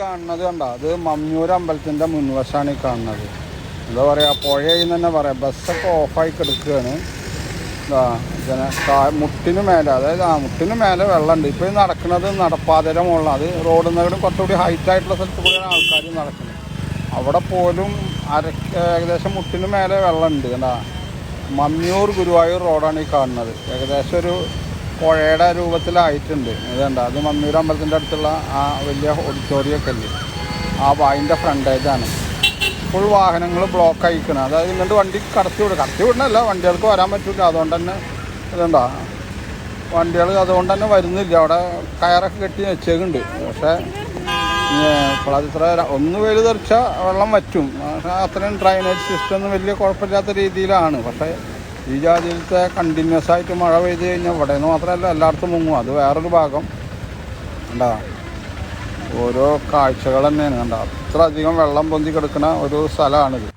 കാണുന്നത് കണ്ട അത് മമ്മിയൂർ അമ്പലത്തിൻ്റെ മുൻവശമാണ് ഈ കാണുന്നത്. എന്താ പറയുക, പുഴയിൽ തന്നെ പറയാം. ബസ്സൊക്കെ ഓഫായി കിടക്കുകയാണ്. ഇങ്ങനെ മുട്ടിന് മേലെ, അതായത് മുട്ടിന് മേലെ വെള്ളമുണ്ട്. ഇപ്പോൾ ഈ നടക്കുന്നത് നടപ്പാതയുടെ മുകളിലാണ്. അത് റോഡിൽ നിന്നും കുറച്ചുകൂടി ഹൈറ്റായിട്ടുള്ള സ്ഥലത്ത് കൂടിയാണ് ആൾക്കാർ നടക്കുന്നത്. അവിടെ പോലും ഏകദേശം മുട്ടിന് മേലെ വെള്ളമുണ്ട്. എന്താ മമ്മിയൂർ ഗുരുവായൂർ റോഡാണ് ഈ കാണുന്നത്. ഏകദേശം ഒരു പുഴയുടെ രൂപത്തിലായിട്ടുണ്ട്. ഇതുണ്ട്, അത് മമ്മിയൂർ അമ്പലത്തിൻ്റെ അടുത്തുള്ള ആ വലിയ ഓഡിറ്റോറിയമൊക്കെ അല്ലേ, അതിൻ്റെ ഫ്രണ്ടേജാണ്. ഫുൾ വാഹനങ്ങൾ ബ്ലോക്ക് ആയിക്കണം. അതായത് ഇങ്ങോട്ട് വണ്ടി കടത്തി വിടണമല്ല, വണ്ടികൾക്ക് വരാൻ പറ്റില്ല. അതുകൊണ്ട് തന്നെ ഇതുണ്ടോ, വണ്ടികൾ അതുകൊണ്ട് തന്നെ വരുന്നില്ല. അവിടെ കയറൊക്കെ കെട്ടി വെച്ചേക്കുന്നുണ്ട്. പക്ഷേ ഇപ്പോൾ അതിത്ര ഒന്ന് വെയിൽ തെറിച്ചാൽ വെള്ളം വറ്റും. പക്ഷേ അത്രയും ഡ്രൈനേജ് സിസ്റ്റം ഒന്നും വലിയ കുഴപ്പമില്ലാത്ത രീതിയിലാണ്. പക്ഷേ ഈ ജാതിയിലത്തെ കണ്ടിന്യൂസ് ആയിട്ട് മഴ പെയ്ത് കഴിഞ്ഞാൽ ഇവിടെ നിന്ന് മാത്രമല്ല എല്ലായിടത്തും മുങ്ങും. അത് വേറൊരു ഭാഗം കണ്ടാ, ഓരോ കാഴ്ചകൾ തന്നെയാണ് കണ്ട. അത്ര അധികം വെള്ളം പൊന്തി കിടക്കുന്ന ഒരു സ്ഥലമാണിത്.